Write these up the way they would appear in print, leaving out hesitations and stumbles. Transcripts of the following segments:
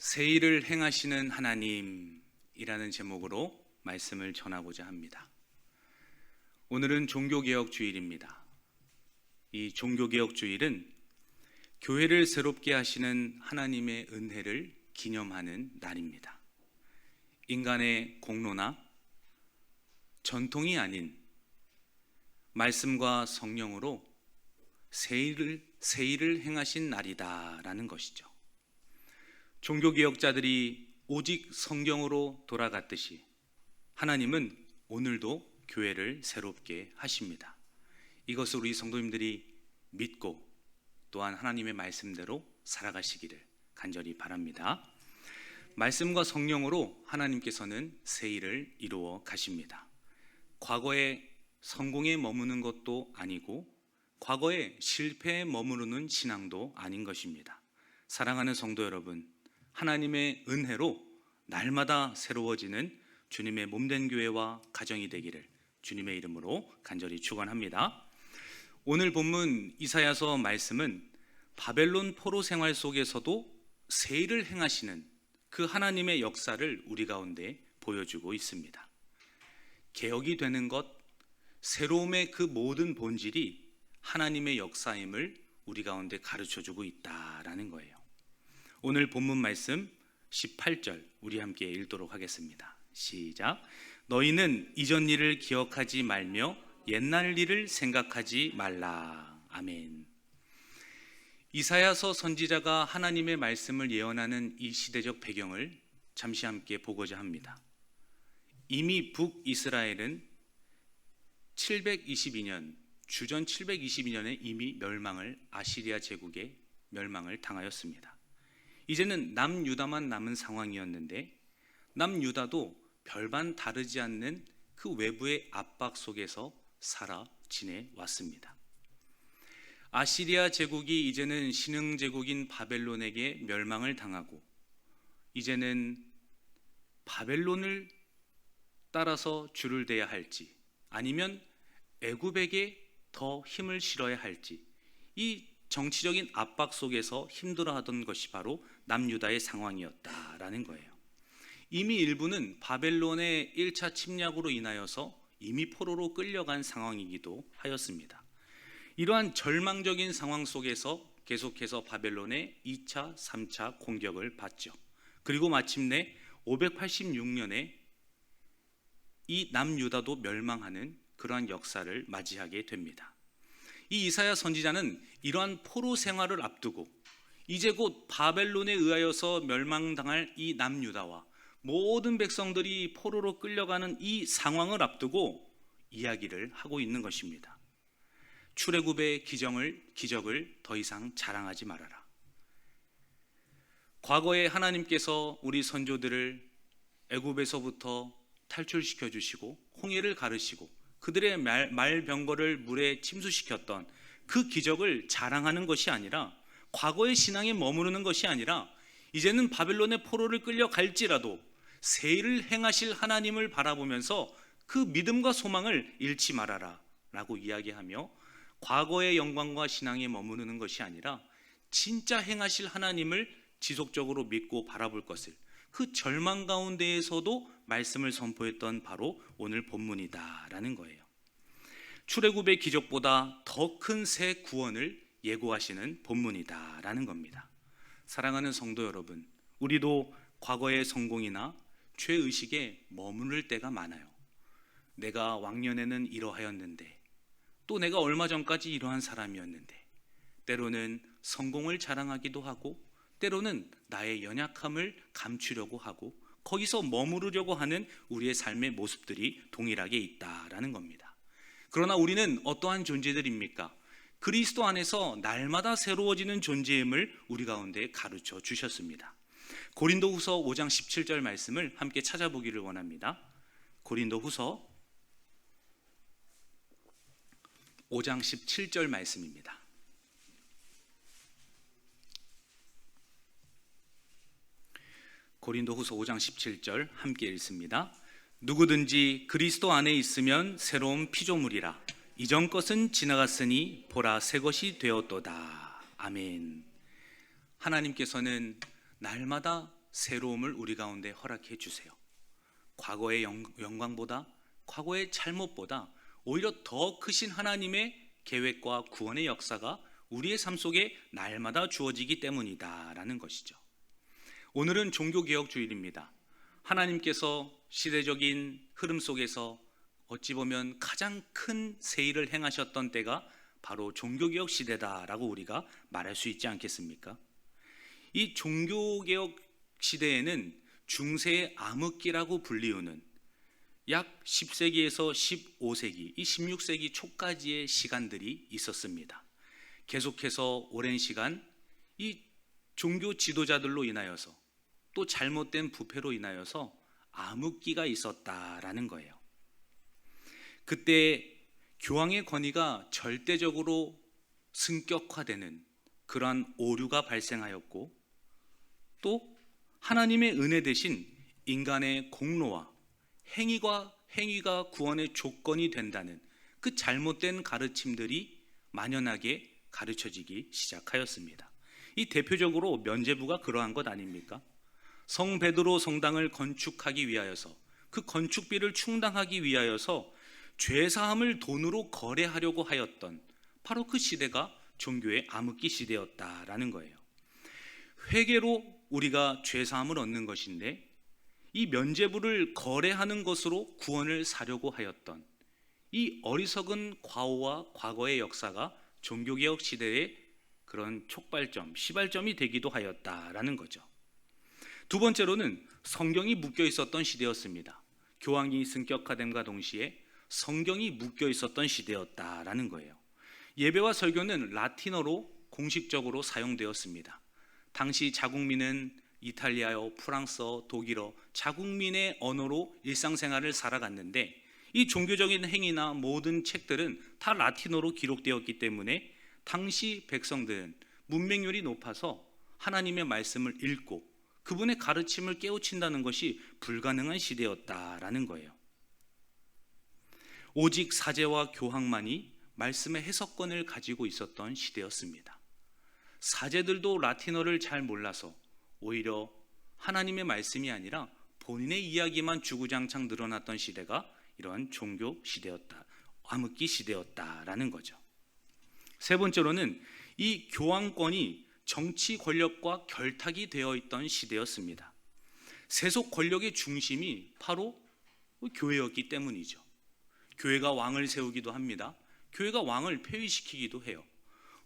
새 일을 행하시는 하나님이라는 제목으로 말씀을 전하고자 합니다. 오늘은 종교개혁 주일입니다. 이 종교개혁 주일은 교회를 새롭게 하시는 하나님의 은혜를 기념하는 날입니다. 인간의 공로나 전통이 아닌 말씀과 성령으로 새 일을 행하신 날이다라는 것이죠. 종교개혁자들이 오직 성경으로 돌아갔듯이 하나님은 오늘도 교회를 새롭게 하십니다. 이것을 우리 성도님들이 믿고 또한 하나님의 말씀대로 살아가시기를 간절히 바랍니다. 말씀과 성령으로 하나님께서는 새 일을 이루어 가십니다. 과거에 성공에 머무는 것도 아니고 과거에 실패에 머무르는 신앙도 아닌 것입니다. 사랑하는 성도 여러분, 하나님의 은혜로 날마다 새로워지는 주님의 몸된 교회와 가정이 되기를 주님의 이름으로 간절히 축원합니다. 오늘 본문 이사야서 말씀은 바벨론 포로 생활 속에서도 새 일을 행하시는 그 하나님의 역사를 우리 가운데 보여주고 있습니다. 개혁이 되는 것, 새로움의 그 모든 본질이 하나님의 역사임을 우리 가운데 가르쳐주고 있다라는 거예요. 오늘 본문 말씀 18절 우리 함께 읽도록 하겠습니다. 시작. 너희는 이전 일을 기억하지 말며 옛날 일을 생각하지 말라. 아멘. 이사야서 선지자가 하나님의 말씀을 예언하는 이 시대적 배경을 잠시 함께 보고자 합니다. 이미 북이스라엘은 722년 주전 722년에 이미 아시리아 제국의 멸망을 당하였습니다. 이제는 남유다만 남은 상황이었는데 남유다도 별반 다르지 않는 그 외부의 압박 속에서 살아 지내왔습니다. 아시리아 제국이 이제는 신흥 제국인 바벨론에게 멸망을 당하고 이제는 바벨론을 따라서 줄을 대야 할지 아니면 애굽에게 더 힘을 실어야 할지 이 정치적인 압박 속에서 힘들어하던 것이 바로 남유다의 상황이었다라는 거예요. 이미 일부는 바벨론의 1차 침략으로 인하여서 이미 포로로 끌려간 상황이기도 하였습니다. 이러한 절망적인 상황 속에서 계속해서 바벨론의 2차, 3차 공격을 받죠. 그리고 마침내 586년에 이 남유다도 멸망하는 그러한 역사를 맞이하게 됩니다. 이 이사야 선지자는 이러한 포로 생활을 앞두고 이제 곧 바벨론에 의하여서 멸망당할 이 남유다와 모든 백성들이 포로로 끌려가는 이 상황을 앞두고 이야기를 하고 있는 것입니다. 출애굽의 기적을 더 이상 자랑하지 말아라. 과거에 하나님께서 우리 선조들을 애굽에서부터 탈출시켜 주시고 홍해를 가르시고 그들의 말병거를 물에 침수시켰던 그 기적을 자랑하는 것이 아니라 과거의 신앙에 머무르는 것이 아니라 이제는 바벨론의 포로를 끌려갈지라도 새 일을 행하실 하나님을 바라보면서 그 믿음과 소망을 잃지 말아라 라고 이야기하며 과거의 영광과 신앙에 머무르는 것이 아니라 진짜 행하실 하나님을 지속적으로 믿고 바라볼 것을 그 절망 가운데에서도 말씀을 선포했던 바로 오늘 본문이다라는 거예요. 출애굽의 기적보다 더 큰 새 구원을 예고하시는 본문이다라는 겁니다. 사랑하는 성도 여러분, 우리도 과거의 성공이나 죄의식에 머무를 때가 많아요. 내가 왕년에는 이러하였는데 또 내가 얼마 전까지 이러한 사람이었는데 때로는 성공을 자랑하기도 하고 때로는 나의 연약함을 감추려고 하고 거기서 머무르려고 하는 우리의 삶의 모습들이 동일하게 있다라는 겁니다. 그러나 우리는 어떠한 존재들입니까? 그리스도 안에서 날마다 새로워지는 존재임을 우리 가운데 가르쳐 주셨습니다. 고린도후서 5장 17절 말씀을 함께 찾아보기를 원합니다. 고린도후서 5장 17절 말씀입니다. 고린도후서 5장 17절 함께 읽습니다. 누구든지 그리스도 안에 있으면 새로운 피조물이라 이전 것은 지나갔으니 보라 새 것이 되었도다. 아멘. 하나님께서는 날마다 새로움을 우리 가운데 허락해 주세요. 과거의 영광보다, 과거의 잘못보다 오히려 더 크신 하나님의 계획과 구원의 역사가 우리의 삶 속에 날마다 주어지기 때문이다라는 것이죠. 오늘은 종교개혁 주일입니다. 하나님께서 시대적인 흐름 속에서 어찌 보면 가장 큰 세일을 행하셨던 때가 바로 종교개혁 시대다라고 우리가 말할 수 있지 않겠습니까? 이 종교개혁 시대에는 중세의 암흑기라고 불리우는 약 10세기에서 15세기, 이 16세기 초까지의 시간들이 있었습니다. 계속해서 오랜 시간 이 종교 지도자들로 인하여서 또 잘못된 부패로 인하여서 암흑기가 있었다라는 거예요. 그때 교황의 권위가 절대적으로 승격화되는 그러한 오류가 발생하였고, 또 하나님의 은혜 대신 인간의 공로와 행위가 구원의 조건이 된다는 그 잘못된 가르침들이 만연하게 가르쳐지기 시작하였습니다. 이 대표적으로 면죄부가 그러한 것 아닙니까? 성 베드로 성당을 건축하기 위하여서, 그 건축비를 충당하기 위하여서 죄사함을 돈으로 거래하려고 하였던 바로 그 시대가 종교의 암흑기 시대였다라는 거예요. 회개로 우리가 죄사함을 얻는 것인데, 이 면죄부를 거래하는 것으로 구원을 사려고 하였던 이 어리석은 과오와 과거의 역사가 종교개혁 시대의 그런 촉발점, 시발점이 되기도 하였다라는 거죠. 두 번째로는 성경이 묶여 있었던 시대였습니다. 교황이 승격화됨과 동시에 성경이 묶여 있었던 시대였다라는 거예요. 예배와 설교는 라틴어로 공식적으로 사용되었습니다. 당시 자국민은 이탈리아어, 프랑스어, 독일어, 자국민의 언어로 일상생활을 살아갔는데, 이 종교적인 행위나 모든 책들은 다 라틴어로 기록되었기 때문에 당시 백성들은 문맹률이 높아서 하나님의 말씀을 읽고 그분의 가르침을 깨우친다는 것이 불가능한 시대였다라는 거예요. 오직 사제와 교황만이 말씀의 해석권을 가지고 있었던 시대였습니다. 사제들도 라틴어를 잘 몰라서 오히려 하나님의 말씀이 아니라 본인의 이야기만 주구장창 늘어났던 시대가 이러한 종교 시대였다, 암흑기 시대였다라는 거죠. 세 번째로는 이 교황권이 정치 권력과 결탁이 되어 있던 시대였습니다. 세속 권력의 중심이 바로 교회였기 때문이죠. 교회가 왕을 세우기도 합니다. 교회가 왕을 폐위시키기도 해요.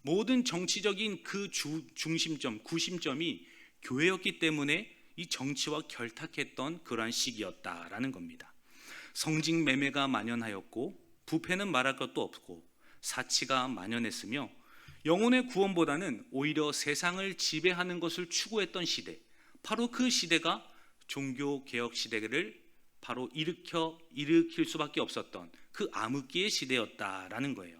모든 정치적인 그 중심점, 구심점이 교회였기 때문에 이 정치와 결탁했던 그러한 시기였다라는 겁니다. 성직 매매가 만연하였고, 부패는 말할 것도 없고, 사치가 만연했으며, 영혼의 구원보다는 오히려 세상을 지배하는 것을 추구했던 시대, 바로 그 시대가 종교개혁 시대를 바로 일으킬 수밖에 없었던 그 암흑기의 시대였다라는 거예요.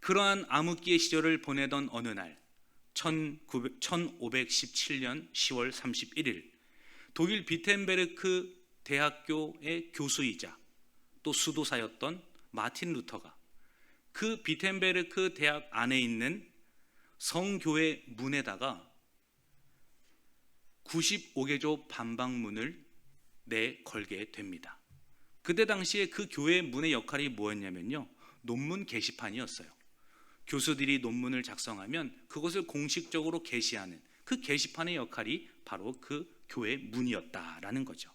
그러한 암흑기의 시절을 보내던 어느 날, 1517년 10월 31일 독일 비텐베르크 대학교의 교수이자 또 수도사였던 마틴 루터가 그 비텐베르크 대학 안에 있는 성교회 문에다가 95개조 반박문을 내걸게 됩니다. 그때 당시에 그 교회 문의 역할이 뭐였냐면요, 논문 게시판이었어요. 교수들이 논문을 작성하면 그것을 공식적으로 게시하는 그 게시판의 역할이 바로 그 교회 문이었다라는 거죠.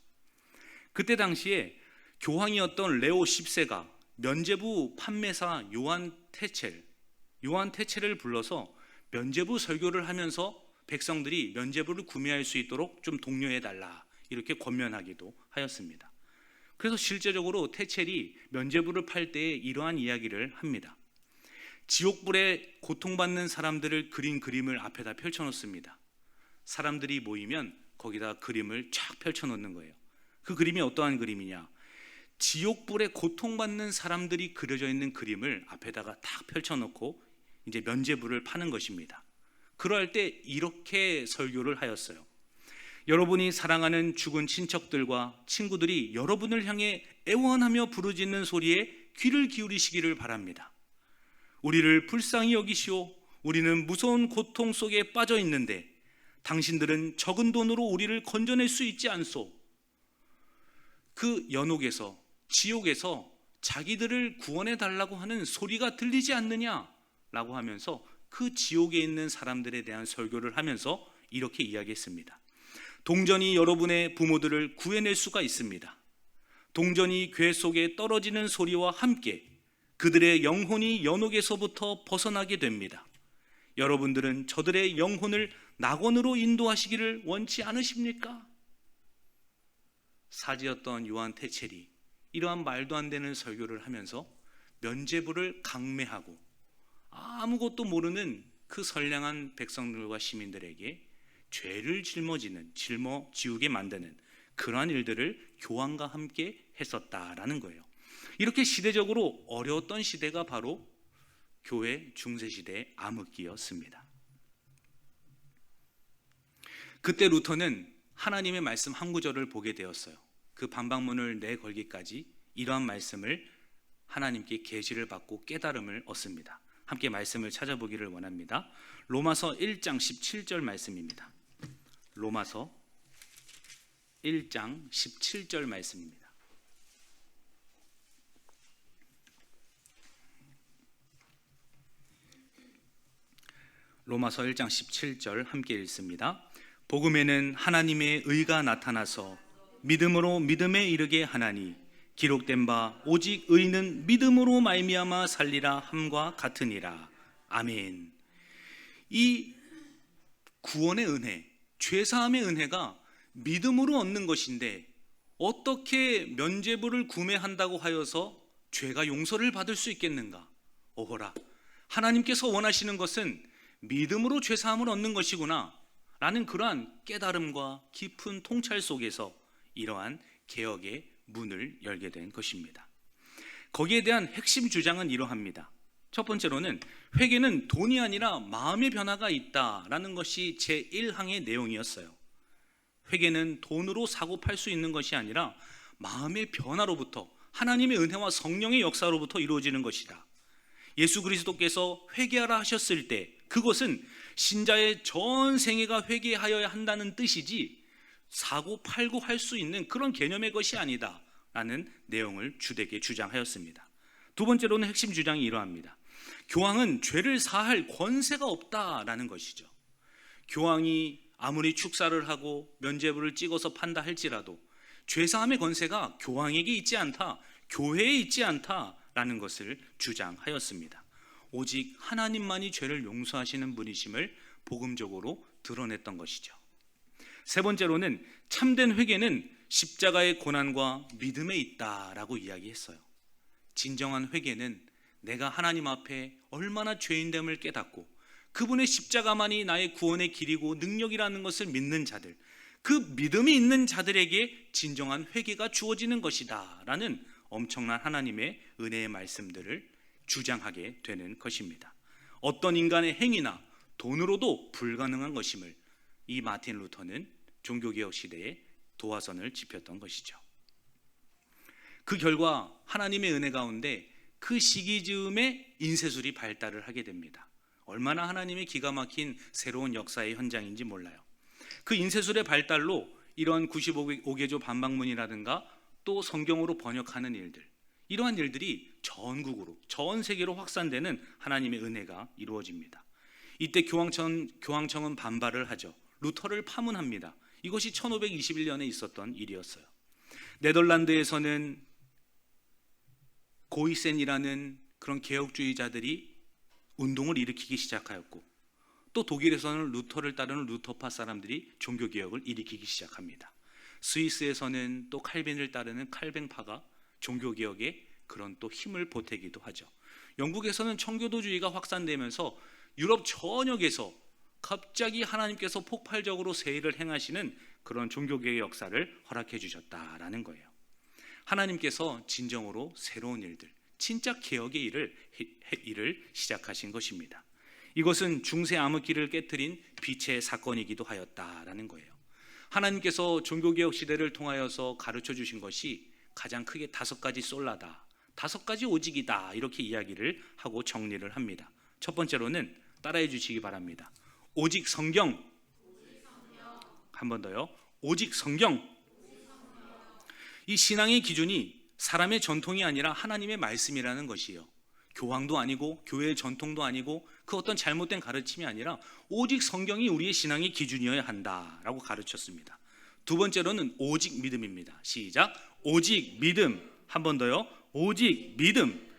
그때 당시에 교황이었던 레오 10세가 면죄부 판매사 요한 테첼을 불러서 면죄부 설교를 하면서 백성들이 면죄부를 구매할 수 있도록 좀 독려해달라, 이렇게 권면하기도 하였습니다. 그래서 실제적으로 테첼이 면죄부를 팔 때에 이러한 이야기를 합니다. 지옥불에 고통받는 사람들을 그린 그림을 앞에다 펼쳐놓습니다. 사람들이 모이면 거기다 그림을 쫙 펼쳐놓는 거예요. 그 그림이 어떠한 그림이냐, 지옥불에 고통받는 사람들이 그려져 있는 그림을 앞에다가 딱 펼쳐놓고 이제 면죄부를 파는 것입니다. 그럴 때 이렇게 설교를 하였어요. 여러분이 사랑하는 죽은 친척들과 친구들이 여러분을 향해 애원하며 부르짖는 소리에 귀를 기울이시기를 바랍니다. 우리를 불쌍히 여기시오. 우리는 무서운 고통 속에 빠져 있는데 당신들은 적은 돈으로 우리를 건져낼 수 있지 않소. 그 연옥에서, 지옥에서 자기들을 구원해 달라고 하는 소리가 들리지 않느냐라고 하면서 그 지옥에 있는 사람들에 대한 설교를 하면서 이렇게 이야기했습니다. 동전이 여러분의 부모들을 구해낼 수가 있습니다. 동전이 궤 속에 떨어지는 소리와 함께 그들의 영혼이 연옥에서부터 벗어나게 됩니다. 여러분들은 저들의 영혼을 낙원으로 인도하시기를 원치 않으십니까? 사지였던 요한 테첼이 이러한 말도 안 되는 설교를 하면서 면죄부를 강매하고 아무것도 모르는 그 선량한 백성들과 시민들에게 죄를 짊어지우게 만드는 그러한 일들을 교황과 함께 했었다라는 거예요. 이렇게 시대적으로 어려웠던 시대가 바로 교회 중세시대의 암흑기였습니다. 그때 루터는 하나님의 말씀 한 구절을 보게 되었어요. 그 반박문을 내걸기까지 이러한 말씀을 하나님께 계시를 받고 깨달음을 얻습니다. 함께 말씀을 찾아보기를 원합니다. 로마서 1장 17절 말씀입니다. 로마서 1장 17절 말씀입니다. 로마서 1장 17절 함께 읽습니다. 복음에는 하나님의 의가 나타나서 믿음으로 믿음에 이르게 하나니 기록된 바 오직 의는 믿음으로 말미암아 살리라 함과 같으니라. 아멘. 이 구원의 은혜, 죄사함의 은혜가 믿음으로 얻는 것인데 어떻게 면죄부를 구매한다고 하여서 죄가 용서를 받을 수 있겠는가? 오호라, 하나님께서 원하시는 것은 믿음으로 죄사함을 얻는 것이구나 라는 그러한 깨달음과 깊은 통찰 속에서 이러한 개혁의 문을 열게 된 것입니다. 거기에 대한 핵심 주장은 이러합니다. 첫 번째로는 회개는 돈이 아니라 마음의 변화가 있다라는 것이 제1항의 내용이었어요. 회개는 돈으로 사고 팔 수 있는 것이 아니라 마음의 변화로부터, 하나님의 은혜와 성령의 역사로부터 이루어지는 것이다. 예수 그리스도께서 회개하라 하셨을 때 그것은 신자의 전 생애가 회개하여야 한다는 뜻이지 사고 팔고 할 수 있는 그런 개념의 것이 아니다 라는 내용을 주되게 주장하였습니다. 두 번째로는 핵심 주장이 이러합니다. 교황은 죄를 사할 권세가 없다라는 것이죠. 교황이 아무리 축사를 하고 면죄부를 찍어서 판다 할지라도 죄사함의 권세가 교황에게 있지 않다, 교회에 있지 않다라는 것을 주장하였습니다. 오직 하나님만이 죄를 용서하시는 분이심을 복음적으로 드러냈던 것이죠. 세 번째로는 참된 회개는 십자가의 고난과 믿음에 있다라고 이야기했어요. 진정한 회개는 내가 하나님 앞에 얼마나 죄인됨을 깨닫고 그분의 십자가만이 나의 구원의 길이고 능력이라는 것을 믿는 자들, 그 믿음이 있는 자들에게 진정한 회개가 주어지는 것이다 라는 엄청난 하나님의 은혜의 말씀들을 주장하게 되는 것입니다. 어떤 인간의 행위나 돈으로도 불가능한 것임을 이 마틴 루터는 종교개혁 시대에 도화선을 짚었던 것이죠. 그 결과 하나님의 은혜 가운데 그 시기 즈음에 인쇄술이 발달을 하게 됩니다. 얼마나 하나님의 기가 막힌 새로운 역사의 현장인지 몰라요. 그 인쇄술의 발달로 이런 95개조 반박문이라든가 또 성경으로 번역하는 일들, 이러한 일들이 전국으로, 전 세계로 확산되는 하나님의 은혜가 이루어집니다. 이때 교황청은 반발을 하죠. 루터를 파문합니다. 이것이 1521년에 있었던 일이었어요. 네덜란드에서는 고이센이라는 그런 개혁주의자들이 운동을 일으키기 시작하였고, 또 독일에서는 루터를 따르는 루터파 사람들이 종교개혁을 일으키기 시작합니다. 스위스에서는 또 칼빈을 따르는 칼뱅파가 종교개혁에 그런 또 힘을 보태기도 하죠. 영국에서는 청교도주의가 확산되면서 유럽 전역에서 갑자기 하나님께서 폭발적으로 세일을 행하시는 그런 종교개혁의 역사를 허락해 주셨다라는 거예요. 하나님께서 진정으로 새로운 일들, 진짜 개혁의 일을 시작하신 것입니다. 이것은 중세 암흑기를 깨트린 빛의 사건이기도 하였다라는 거예요. 하나님께서 종교개혁 시대를 통하여서 가르쳐 주신 것이 가장 크게 5가지 솔라다, 5가지 오직이다, 이렇게 이야기를 하고 정리를 합니다. 첫 번째로는 따라해 주시기 바랍니다. 오직 성경, 한 번 더요. 오직 성경. 이 신앙의 기준이 사람의 전통이 아니라 하나님의 말씀이라는 것이에요. 교황도 아니고 교회의 전통도 아니고 그 어떤 잘못된 가르침이 아니라 오직 성경이 우리의 신앙의 기준이어야 한다라고 가르쳤습니다. 두 번째로는 오직 믿음입니다. 시작. 오직 믿음. 한 번 더요. 오직 믿음.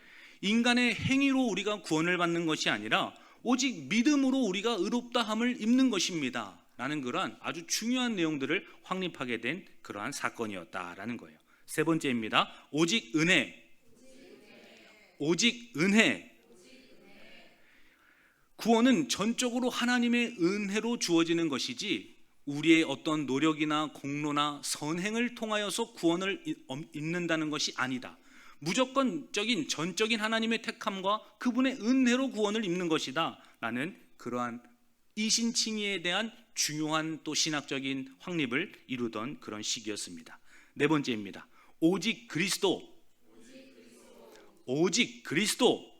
인간의 행위로 우리가 구원을 받는 것이 아니라 오직 믿음으로 우리가 의롭다함을 입는 것입니다 라는 그러한 아주 중요한 내용들을 확립하게 된 그러한 사건이었다라는 거예요. 세 번째입니다. 오직 은혜. 오직 은혜. 구원은 전적으로 하나님의 은혜로 주어지는 것이지 우리의 어떤 노력이나 공로나 선행을 통하여서 구원을 입는다는 것이 아니다. 무조건적인 전적인 하나님의 택함과 그분의 은혜로 구원을 입는 것이다 라는 그러한 이신칭의에 대한 중요한 또 신학적인 확립을 이루던 그런 시기였습니다. 네 번째입니다. 오직 그리스도. 오직 그리스도.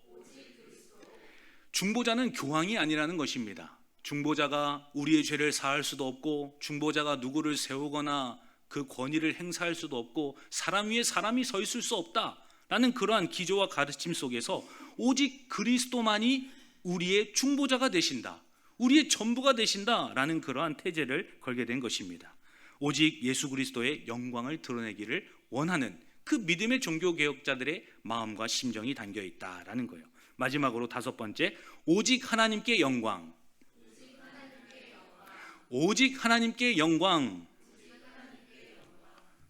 중보자는 교황이 아니라는 것입니다. 중보자가 우리의 죄를 사할 수도 없고 중보자가 누구를 세우거나 그 권위를 행사할 수도 없고 사람 위에 사람이 서 있을 수 없다라는 그러한 기조와 가르침 속에서 오직 그리스도만이 우리의 중보자가 되신다, 우리의 전부가 되신다라는 그러한 태제를 걸게 된 것입니다. 오직 예수 그리스도의 영광을 드러내기를 원하는 그 믿음의 종교개혁자들의 마음과 심정이 담겨 있다라는 거예요. 마지막으로 다섯 번째, 오직 하나님께 영광. 오직 하나님께 영광.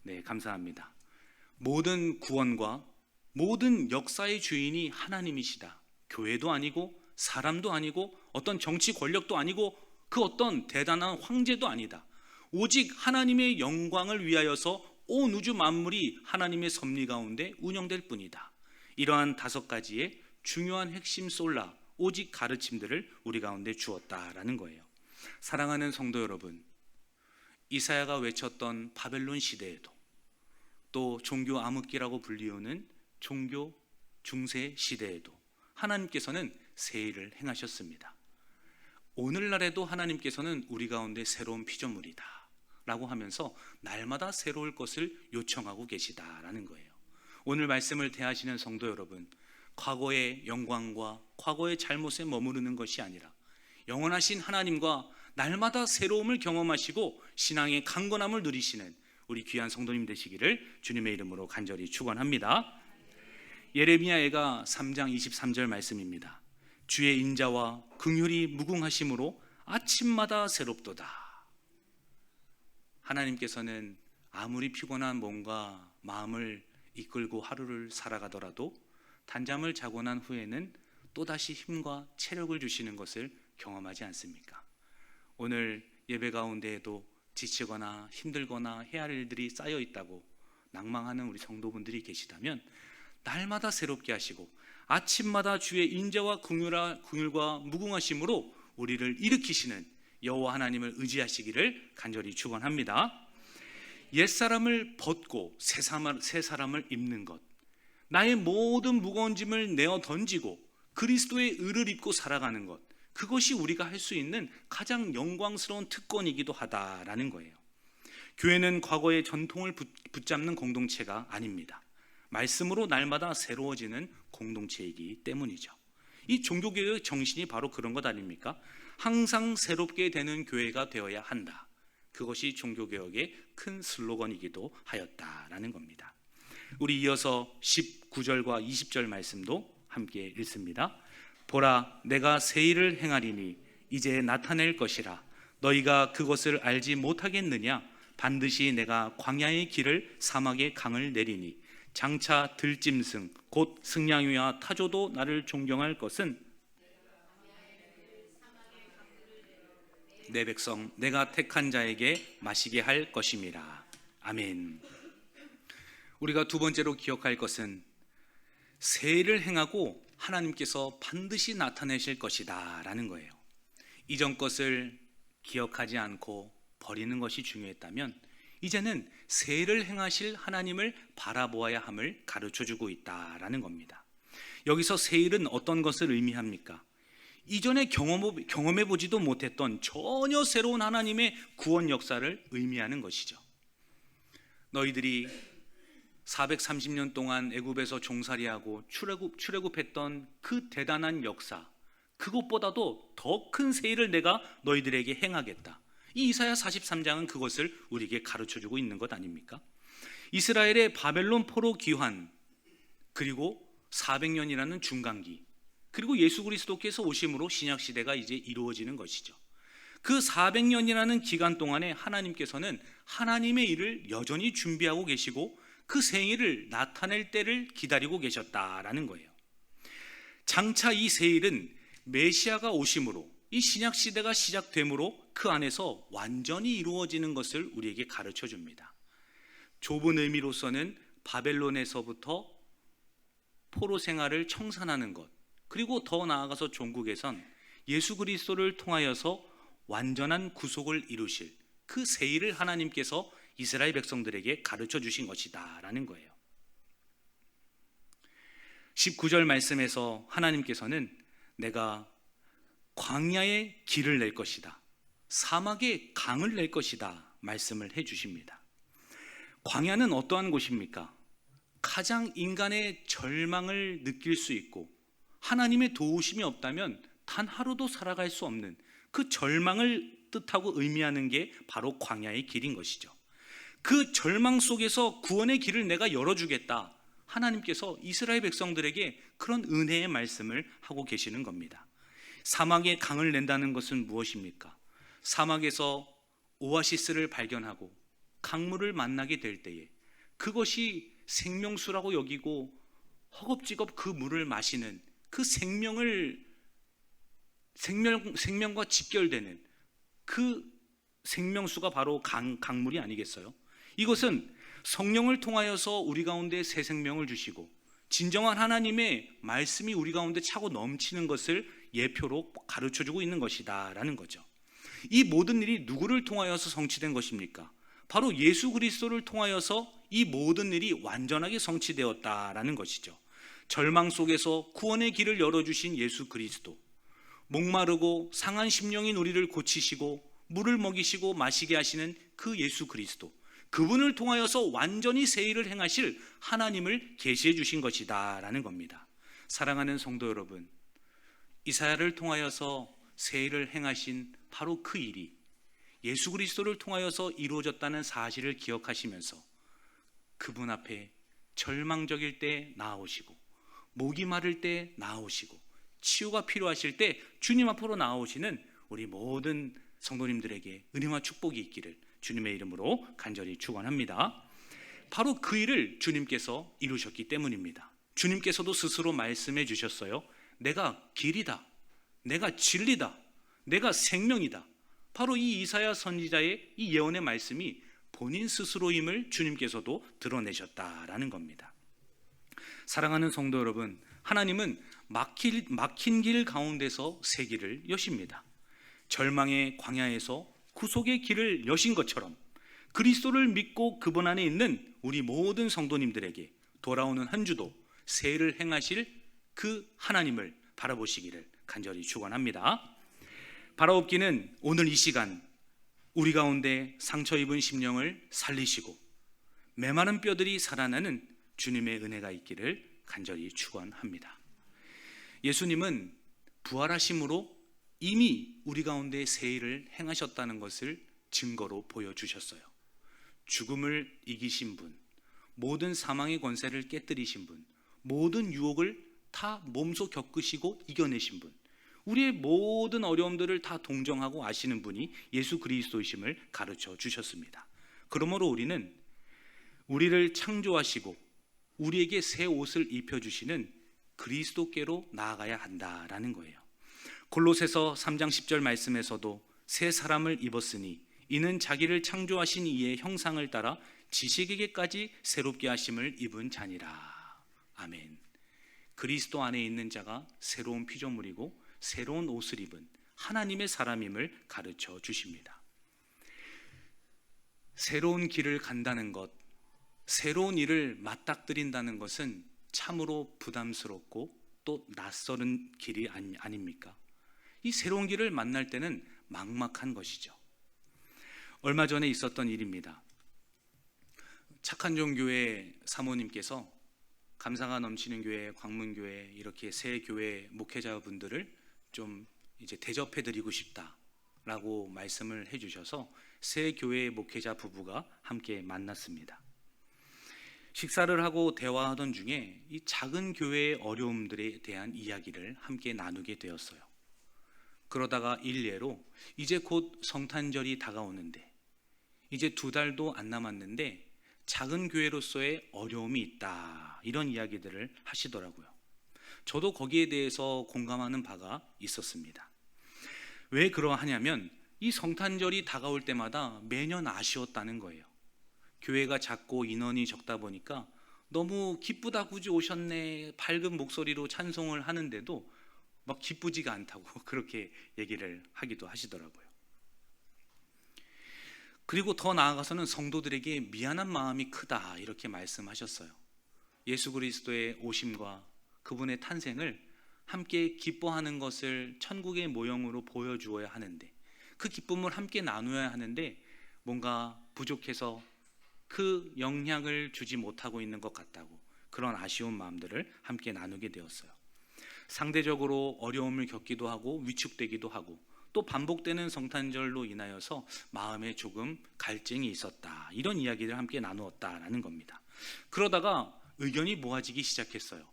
네, 감사합니다. 모든 구원과 모든 역사의 주인이 하나님이시다. 교회도 아니고 사람도 아니고 어떤 정치 권력도 아니고 그 어떤 대단한 황제도 아니다. 오직 하나님의 영광을 위하여서 온 우주 만물이 하나님의 섭리 가운데 운영될 뿐이다. 이러한 다섯 가지의 중요한 핵심 솔라, 오직 가르침들을 우리 가운데 주었다라는 거예요. 사랑하는 성도 여러분, 이사야가 외쳤던 바벨론 시대에도 또 종교 암흑기라고 불리우는 종교 중세 시대에도 하나님께서는 새 일을 행하셨습니다. 오늘날에도 하나님께서는 우리 가운데 새로운 피조물이다 라고 하면서 날마다 새로울 것을 요청하고 계시다라는 거예요. 오늘 말씀을 대하시는 성도 여러분, 과거의 영광과 과거의 잘못에 머무르는 것이 아니라 영원하신 하나님과 날마다 새로움을 경험하시고 신앙의 강건함을 누리시는 우리 귀한 성도님 되시기를 주님의 이름으로 간절히 축원합니다. 예레미야가 3장 23절 말씀입니다. 주의 인자와 긍휼이 무궁하심으로 아침마다 새롭도다. 하나님께서는 아무리 피곤한 몸과 마음을 이끌고 하루를 살아가더라도 단잠을 자고 난 후에는 또다시 힘과 체력을 주시는 것을 경험하지 않습니까? 오늘 예배 가운데에도 지치거나 힘들거나 해야 할 일들이 쌓여 있다고 낭망하는 우리 성도분들이 계시다면 날마다 새롭게 하시고 아침마다 주의 인자와 긍휼과 무궁하심으로 우리를 일으키시는 여호와 하나님을 의지하시기를 간절히 축원합니다. 옛사람을 벗고 새 사람을 입는 것, 나의 모든 무거운 짐을 내어 던지고 그리스도의 의를 입고 살아가는 것, 그것이 우리가 할 수 있는 가장 영광스러운 특권이기도 하다라는 거예요. 교회는 과거의 전통을 붙잡는 공동체가 아닙니다. 말씀으로 날마다 새로워지는 공동체이기 때문이죠. 이 종교개혁의 정신이 바로 그런 것 아닙니까? 항상 새롭게 되는 교회가 되어야 한다. 그것이 종교개혁의 큰 슬로건이기도 하였다라는 겁니다. 우리 이어서 19절과 20절 말씀도 함께 읽습니다. 보라, 내가 새 일을 행하리니 이제 나타낼 것이라. 너희가 그것을 알지 못하겠느냐? 반드시 내가 광야의 길을 사막의 강을 내리니 장차 들짐승 곧 승냥이와 타조도 나를 존경할 것은 내 백성 내가 택한 자에게 마시게 할 것임이라. 아멘. 우리가 두 번째로 기억할 것은 새 일을 행하고 하나님께서 반드시 나타내실 것이다 라는 거예요. 이전 것을 기억하지 않고 버리는 것이 중요했다면 이제는 새 일을 행하실 하나님을 바라보아야 함을 가르쳐주고 있다라는 겁니다. 여기서 새 일은 어떤 것을 의미합니까? 이전에 경험해 보지도 못했던 전혀 새로운 하나님의 구원 역사를 의미하는 것이죠. 너희들이 430년 동안 애굽에서 종살이하고 출애굽했던 그 대단한 역사, 그것보다도 더 큰 세일을 내가 너희들에게 행하겠다. 이 이사야 43장은 그것을 우리에게 가르쳐주고 있는 것 아닙니까? 이스라엘의 바벨론 포로 귀환, 그리고 400년이라는 중간기, 그리고 예수 그리스도께서 오심으로 신약시대가 이제 이루어지는 것이죠. 그 400년이라는 기간 동안에 하나님께서는 하나님의 일을 여전히 준비하고 계시고 그 생일을 나타낼 때를 기다리고 계셨다라는 거예요. 장차 이 세일은 메시아가 오심으로, 이 신약시대가 시작되므로 그 안에서 완전히 이루어지는 것을 우리에게 가르쳐 줍니다. 좁은 의미로서는 바벨론에서부터 포로 생활을 청산하는 것, 그리고 더 나아가서 종국에선 예수 그리스도를 통하여서 완전한 구속을 이루실 그 세일을 하나님께서 이스라엘 백성들에게 가르쳐 주신 것이다 라는 거예요. 19절 말씀에서 하나님께서는 내가 광야에 길을 낼 것이다, 사막에 강을 낼 것이다 말씀을 해 주십니다. 광야는 어떠한 곳입니까? 가장 인간의 절망을 느낄 수 있고 하나님의 도우심이 없다면 단 하루도 살아갈 수 없는 그 절망을 뜻하고 의미하는 게 바로 광야의 길인 것이죠. 그 절망 속에서 구원의 길을 내가 열어주겠다, 하나님께서 이스라엘 백성들에게 그런 은혜의 말씀을 하고 계시는 겁니다. 사막에 강을 낸다는 것은 무엇입니까? 사막에서 오아시스를 발견하고 강물을 만나게 될 때에 그것이 생명수라고 여기고 허겁지겁 그 물을 마시는 그 생명과 직결되는 그 생명수가 바로 강물이 아니겠어요? 이것은 성령을 통하여서 우리 가운데 새 생명을 주시고 진정한 하나님의 말씀이 우리 가운데 차고 넘치는 것을 예표로 가르쳐주고 있는 것이다 라는 거죠. 이 모든 일이 누구를 통하여서 성취된 것입니까? 바로 예수 그리스도를 통하여서 이 모든 일이 완전하게 성취되었다라는 것이죠. 절망 속에서 구원의 길을 열어주신 예수 그리스도, 목마르고 상한 심령인 우리를 고치시고 물을 먹이시고 마시게 하시는 그 예수 그리스도, 그분을 통하여서 완전히 새 일을 행하실 하나님을 계시해 주신 것이다 라는 겁니다. 사랑하는 성도 여러분, 이사야를 통하여서 새 일을 행하신 바로 그 일이 예수 그리스도를 통하여서 이루어졌다는 사실을 기억하시면서 그분 앞에 절망적일 때 나아오시고, 목이 마를 때 나아오시고, 치유가 필요하실 때 주님 앞으로 나아오시는 우리 모든 성도님들에게 은혜와 축복이 있기를 주님의 이름으로 간절히 축원합니다. 바로 그 일을 주님께서 이루셨기 때문입니다. 주님께서도 스스로 말씀해 주셨어요. 내가 길이다, 내가 진리다, 내가 생명이다. 바로 이 이사야 선지자의 이 예언의 말씀이 본인 스스로임을 주님께서도 드러내셨다라는 겁니다. 사랑하는 성도 여러분, 하나님은 막힌 길 가운데서 새 길을 여십니다. 절망의 광야에서 구속의 길을 여신 것처럼 그리스도를 믿고 그분 안에 있는 우리 모든 성도님들에게 돌아오는 한 주도 새해를 행하실 그 하나님을 바라보시기를 간절히 축원합니다. 바라옵기는 오늘 이 시간 우리 가운데 상처 입은 심령을 살리시고 메마른 뼈들이 살아나는 주님의 은혜가 있기를 간절히 축원합니다. 예수님은 부활하심으로 이미 우리 가운데 새 일을 행하셨다는 것을 증거로 보여주셨어요. 죽음을 이기신 분, 모든 사망의 권세를 깨뜨리신 분, 모든 유혹을 다 몸소 겪으시고 이겨내신 분, 우리의 모든 어려움들을 다 동정하고 아시는 분이 예수 그리스도이심을 가르쳐 주셨습니다. 그러므로 우리는 우리를 창조하시고 우리에게 새 옷을 입혀주시는 그리스도께로 나아가야 한다라는 거예요. 골로새서 3장 10절 말씀에서도 새 사람을 입었으니 이는 자기를 창조하신 이의 형상을 따라 지식에게까지 새롭게 하심을 입은 자니라. 아멘. 그리스도 안에 있는 자가 새로운 피조물이고 새로운 옷을 입은 하나님의 사람임을 가르쳐 주십니다. 새로운 길을 간다는 것, 새로운 일을 맞닥뜨린다는 것은 참으로 부담스럽고 또 낯설은 길이 아닙니까? 이 새로운 길을 만날 때는 막막한 것이죠. 얼마 전에 있었던 일입니다. 착한 종교회 사모님께서 감사가 넘치는 교회, 광문교회 이렇게 새 교회 목회자분들을 좀 이제 대접해 드리고 싶다라고 말씀을 해 주셔서 새 교회 목회자 부부가 함께 만났습니다. 식사를 하고 대화하던 중에 이 작은 교회의 어려움들에 대한 이야기를 함께 나누게 되었어요. 그러다가 일례로 이제 곧 성탄절이 다가오는데 이제 2달도 안 남았는데 작은 교회로서의 어려움이 있다, 이런 이야기들을 하시더라고요. 저도 거기에 대해서 공감하는 바가 있었습니다. 왜 그러하냐면 이 성탄절이 다가올 때마다 매년 아쉬웠다는 거예요. 교회가 작고 인원이 적다 보니까 너무 기쁘다 구주 오셨네 밝은 목소리로 찬송을 하는데도 막 기쁘지가 않다고 그렇게 얘기를 하기도 하시더라고요. 그리고 더 나아가서는 성도들에게 미안한 마음이 크다, 이렇게 말씀하셨어요. 예수 그리스도의 오심과 그분의 탄생을 함께 기뻐하는 것을 천국의 모형으로 보여주어야 하는데, 그 기쁨을 함께 나누어야 하는데 뭔가 부족해서 그 영향을 주지 못하고 있는 것 같다고, 그런 아쉬운 마음들을 함께 나누게 되었어요. 상대적으로 어려움을 겪기도 하고 위축되기도 하고 또 반복되는 성탄절로 인하여서 마음에 조금 갈증이 있었다, 이런 이야기를 함께 나누었다라는 겁니다. 그러다가 의견이 모아지기 시작했어요.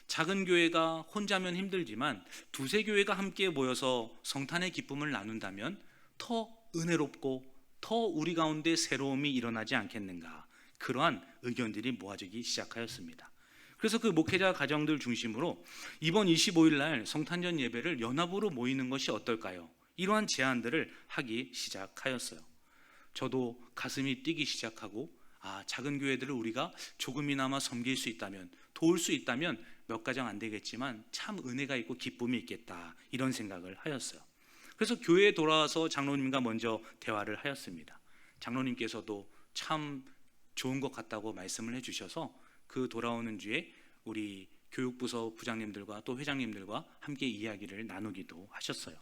작은 교회가 혼자면 힘들지만 2-3 교회가 함께 모여서 성탄의 기쁨을 나눈다면 더 은혜롭고 더 우리 가운데 새로움이 일어나지 않겠는가, 그러한 의견들이 모아지기 시작하였습니다. 그래서 그 목회자 가정들 중심으로 이번 25일 날 성탄절 예배를 연합으로 모이는 것이 어떨까요? 이러한 제안들을 하기 시작하였어요. 저도 가슴이 뛰기 시작하고, 작은 교회들을 우리가 조금이나마 섬길 수 있다면, 도울 수 있다면 몇 가정 안 되겠지만 참 은혜가 있고 기쁨이 있겠다, 이런 생각을 하였어요. 그래서 교회에 돌아와서 장로님과 먼저 대화를 하였습니다. 장로님께서도 참 좋은 것 같다고 말씀을 해주셔서 그 돌아오는 주에 우리 교육부서 부장님들과 또 회장님들과 함께 이야기를 나누기도 하셨어요.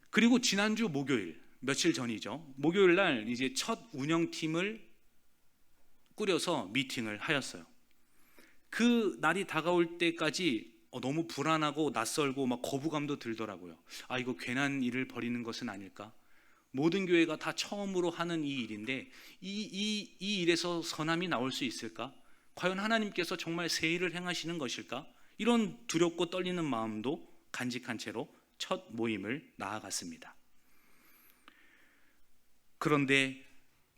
그리고 지난주 목요일, 며칠 전이죠. 목요일 날 이제 첫 운영팀을 꾸려서 미팅을 하였어요. 그 날이 다가올 때까지 너무 불안하고 낯설고 막 거부감도 들더라고요. 이거 괜한 일을 벌이는 것은 아닐까? 모든 교회가 다 처음으로 하는 이 일인데 이 일에서 선함이 나올 수 있을까? 과연 하나님께서 정말 새 일을 행하시는 것일까? 이런 두렵고 떨리는 마음도 간직한 채로 첫 모임을 나아갔습니다. 그런데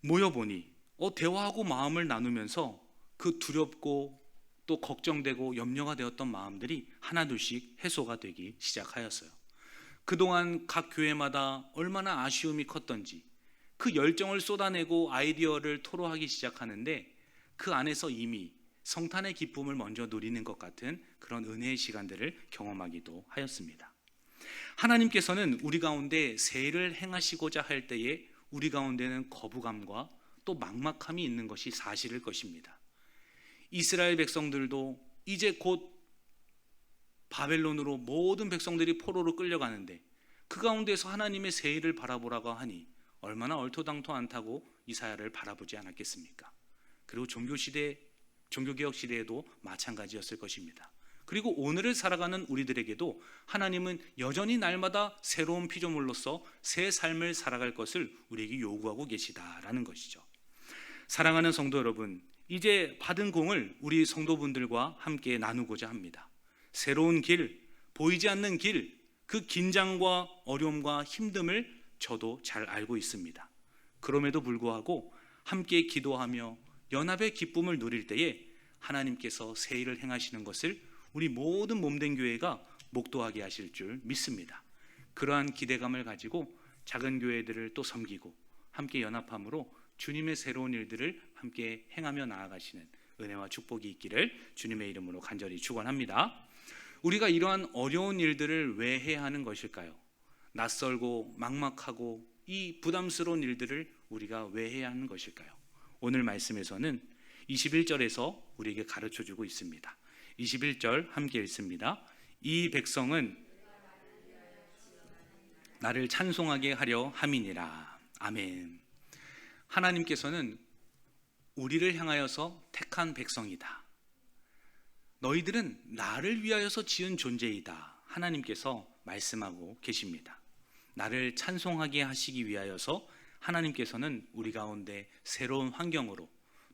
모여보니 대화하고 마음을 나누면서 그 두렵고 또 걱정되고 염려가 되었던 마음들이 하나둘씩 해소가 되기 시작하였어요. 그동안 각 교회마다 얼마나 아쉬움이 컸던지 그 열정을 쏟아내고 아이디어를 토로하기 시작하는데 그 안에서 이미 성탄의 기쁨을 먼저 누리는 것 같은 그런 은혜의 시간들을 경험하기도 하였습니다. 하나님께서는 우리 가운데 새 일을 행하시고자 할 때에 우리 가운데는 거부감과 또 막막함이 있는 것이 사실일 것입니다. 이스라엘 백성들도 이제 곧 바벨론으로 모든 백성들이 포로로 끌려가는데 그 가운데서 하나님의 새 일을 바라보라고 하니 얼마나 얼토당토 않다고 이사야를 바라보지 않았겠습니까? 그리고 종교개혁 시대에도 마찬가지였을 것입니다. 그리고 오늘을 살아가는 우리들에게도 하나님은 여전히 날마다 새로운 피조물로서 새 삶을 살아갈 것을 우리에게 요구하고 계시다라는 것이죠. 사랑하는 성도 여러분, 이제 받은 공을 우리 성도분들과 함께 나누고자 합니다. 새로운 길, 보이지 않는 길, 그 긴장과 어려움과 힘듦을 저도 잘 알고 있습니다. 그럼에도 불구하고 함께 기도하며 연합의 기쁨을 누릴 때에 하나님께서 새 일을 행하시는 것을 우리 모든 몸된 교회가 목도하게 하실 줄 믿습니다. 그러한 기대감을 가지고 작은 교회들을 또 섬기고 함께 연합함으로 주님의 새로운 일들을 함께 행하며 나아가시는 은혜와 축복이 있기를 주님의 이름으로 간절히 축원합니다. 우리가 이러한 어려운 일들을 왜 해야 하는 것일까요? 낯설고 막막하고 이 부담스러운 일들을 우리가 왜 해야 하는 것일까요? 오늘 말씀에서는 21절에서 우리에게 가르쳐주고 있습니다. 21절 함께 읽습니다. 이 백성은 나를 찬송하게 하려 함이니라. 아멘. 하나님께서는 우리를 향하여서 택한 백성이다. 너희들은 나를 위하여서 지은 존재이다. 하나님께서 말씀하고 계십니다. 나를 찬송하게 하시기 위하여서 하나님께서는 우리 가운데 새로운 환경으로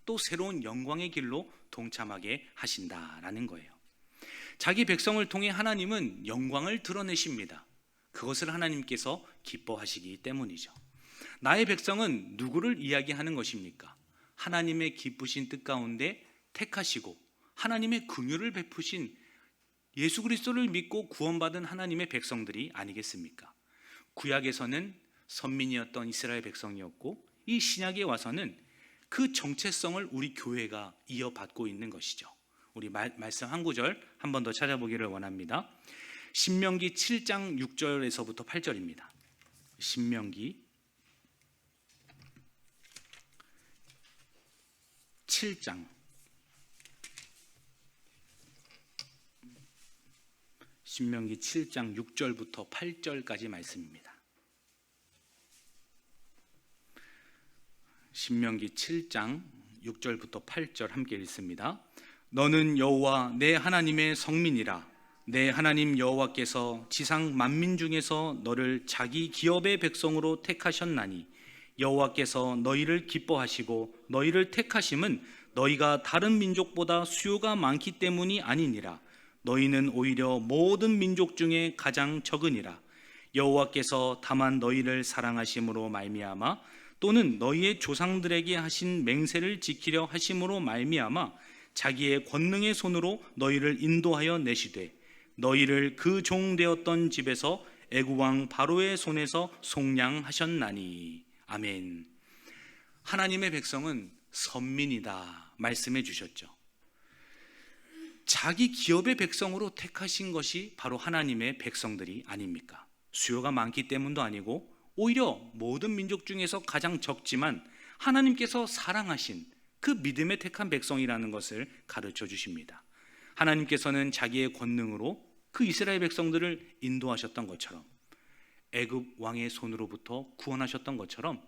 또 새로운 영광의 길로 동참하게 하신다라는 거예요. 자기 백성을 통해 하나님은 영광을 드러내십니다. 그것을 하나님께서 기뻐하시기 때문이죠. 나의 백성은 누구를 이야기하는 것입니까? 하나님의 기쁘신 뜻 가운데 택하시고 하나님의 긍휼을 베푸신 예수 그리스도를 믿고 구원받은 하나님의 백성들이 아니겠습니까? 구약에서는 선민이었던 이스라엘 백성이었고 이 신약에 와서는 그 정체성을 우리 교회가 이어받고 있는 것이죠. 우리 말씀 한 구절 한 번 더 찾아보기를 원합니다. 신명기 7장 6절에서부터 8절입니다. 신명기 7장 6절부터 8절까지 말씀입니다. 신명기 7장 6절부터 8절 함께 읽습니다. 너는 여호와 내 하나님의 성민이라. 내 하나님 여호와께서 지상 만민 중에서 너를 자기 기업의 백성으로 택하셨나니 여호와께서 너희를 기뻐하시고 너희를 택하심은 너희가 다른 민족보다 수요가 많기 때문이 아니니라. 너희는 오히려 모든 민족 중에 가장 적으니라. 여호와께서 다만 너희를 사랑하심으로 말미암아 또는 너희의 조상들에게 하신 맹세를 지키려 하심으로 말미암아 자기의 권능의 손으로 너희를 인도하여 내시되 너희를 그 종 되었던 집에서 애굽 왕 바로의 손에서 속량하셨나니. 아멘. 하나님의 백성은 선민이다 말씀해 주셨죠. 자기 기업의 백성으로 택하신 것이 바로 하나님의 백성들이 아닙니까? 수요가 많기 때문도 아니고 오히려 모든 민족 중에서 가장 적지만 하나님께서 사랑하신 그 믿음에 택한 백성이라는 것을 가르쳐 주십니다. 하나님께서는 자기의 권능으로 그 이스라엘 백성들을 인도하셨던 것처럼 애굽 왕의 손으로부터 구원하셨던 것처럼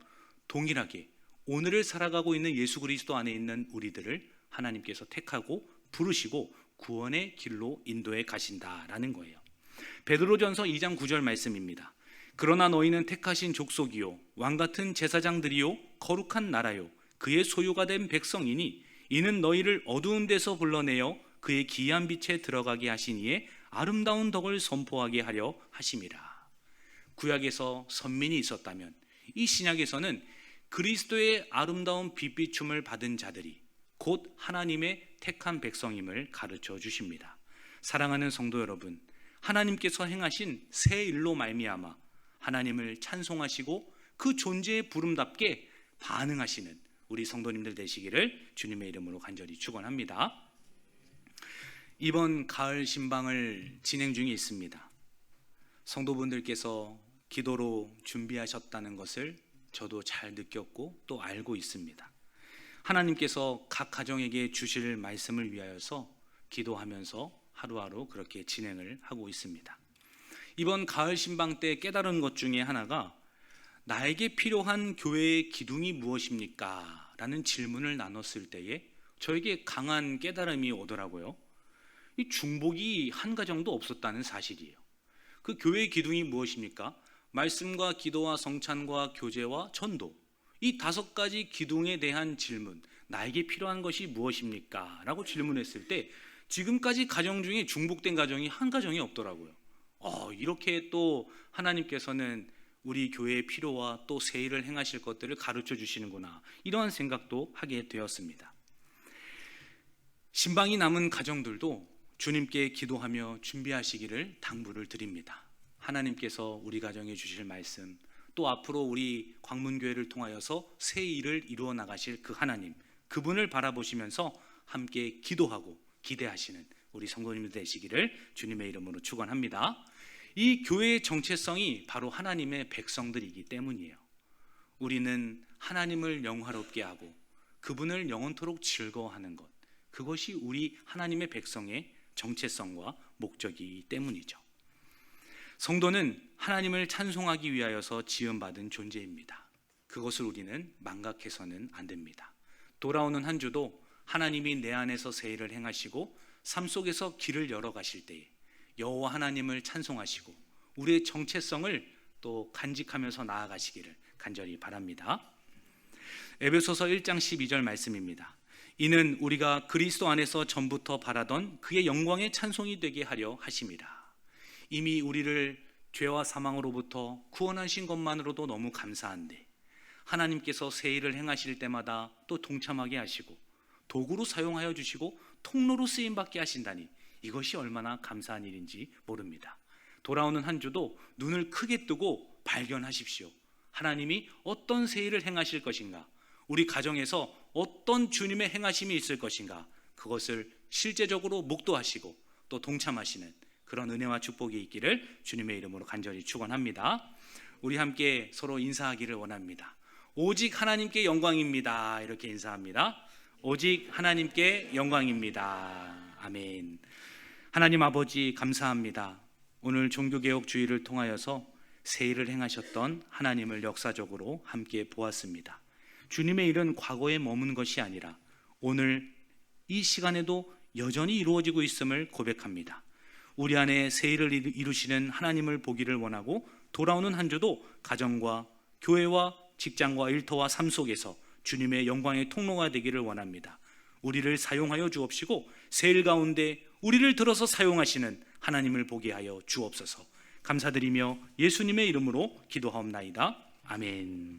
동일하게 오늘을 살아가고 있는 예수 그리스도 안에 있는 우리들을 하나님께서 택하고 부르시고 구원의 길로 인도해 가신다라는 거예요. 베드로전서 2장 9절 말씀입니다. 그러나 너희는 택하신 족속이요 왕같은 제사장들이요 거룩한 나라요 그의 소유가 된 백성이니 이는 너희를 어두운 데서 불러내어 그의 기이한 빛에 들어가게 하신 이의 아름다운 덕을 선포하게 하려 하심이라. 구약에서 선민이 있었다면 이 신약에서는 그리스도의 아름다운 빛비춤을 받은 자들이 곧 하나님의 택한 백성임을 가르쳐 주십니다. 사랑하는 성도 여러분, 하나님께서 행하신 새 일로 말미암아 하나님을 찬송하시고 그 존재의 부름답게 반응하시는 우리 성도님들 되시기를 주님의 이름으로 간절히 축원합니다. 이번 가을 신방을 진행 중에 있습니다. 성도분들께서 기도로 준비하셨다는 것을 저도 잘 느꼈고 또 알고 있습니다. 하나님께서 각 가정에게 주실 말씀을 위하여서 기도하면서 하루하루 그렇게 진행을 하고 있습니다. 이번 가을 신방 때 깨달은 것 중에 하나가 나에게 필요한 교회의 기둥이 무엇입니까? 라는 질문을 나눴을 때에 저에게 강한 깨달음이 오더라고요. 이 중복이 한 가정도 없었다는 사실이에요. 그 교회의 기둥이 무엇입니까? 말씀과 기도와 성찬과 교제와 전도, 이 5가지 기둥에 대한 질문, 나에게 필요한 것이 무엇입니까? 라고 질문했을 때 지금까지 가정 중에 중복된 가정이 한 가정이 없더라고요. 이렇게 또 하나님께서는 우리 교회의 필요와 또 새 일을 행하실 것들을 가르쳐 주시는구나, 이러한 생각도 하게 되었습니다. 신방이 남은 가정들도 주님께 기도하며 준비하시기를 당부를 드립니다. 하나님께서 우리 가정에 주실 말씀, 또 앞으로 우리 광문교회를 통하여서 새 일을 이루어 나가실 그 하나님, 그분을 바라보시면서 함께 기도하고 기대하시는 우리 성도님들 되시기를 주님의 이름으로 축원합니다. 이 교회의 정체성이 바로 하나님의 백성들이기 때문이에요. 우리는 하나님을 영화롭게 하고 그분을 영원토록 즐거워하는 것, 그것이 우리 하나님의 백성의 정체성과 목적이기 때문이죠. 성도는 하나님을 찬송하기 위하여서 지음받은 존재입니다. 그것을 우리는 망각해서는 안 됩니다. 돌아오는 한 주도 하나님이 내 안에서 새 일을 행하시고 삶 속에서 길을 열어 가실 때에 여호와 하나님을 찬송하시고 우리의 정체성을 또 간직하면서 나아가시기를 간절히 바랍니다. 에베소서 1장 12절 말씀입니다. 이는 우리가 그리스도 안에서 전부터 바라던 그의 영광의 찬송이 되게 하려 하심이라. 이미 우리를 죄와 사망으로부터 구원하신 것만으로도 너무 감사한데 하나님께서 새 일을 행하실 때마다 또 동참하게 하시고 도구로 사용하여 주시고 통로로 쓰임받게 하신다니 이것이 얼마나 감사한 일인지 모릅니다. 돌아오는 한 주도 눈을 크게 뜨고 발견하십시오. 하나님이 어떤 새 일을 행하실 것인가, 우리 가정에서 어떤 주님의 행하심이 있을 것인가, 그것을 실제적으로 목도하시고 또 동참하시는 그런 은혜와 축복이 있기를 주님의 이름으로 간절히 축원합니다. 우리 함께 서로 인사하기를 원합니다. 오직 하나님께 영광입니다. 이렇게 인사합니다. 오직 하나님께 영광입니다. 아멘. 하나님 아버지 감사합니다. 오늘 종교개혁 주일을 통하여서 새 일을 행하셨던 하나님을 역사적으로 함께 보았습니다. 주님의 일은 과거에 머문 것이 아니라 오늘 이 시간에도 여전히 이루어지고 있음을 고백합니다. 우리 안에 새 일을 이루시는 하나님을 보기를 원하고 돌아오는 한 주도 가정과 교회와 직장과 일터와 삶 속에서 주님의 영광의 통로가 되기를 원합니다. 우리를 사용하여 주옵시고 새 일 가운데 우리를 들어서 사용하시는 하나님을 보게 하여 주옵소서. 감사드리며 예수님의 이름으로 기도하옵나이다. 아멘.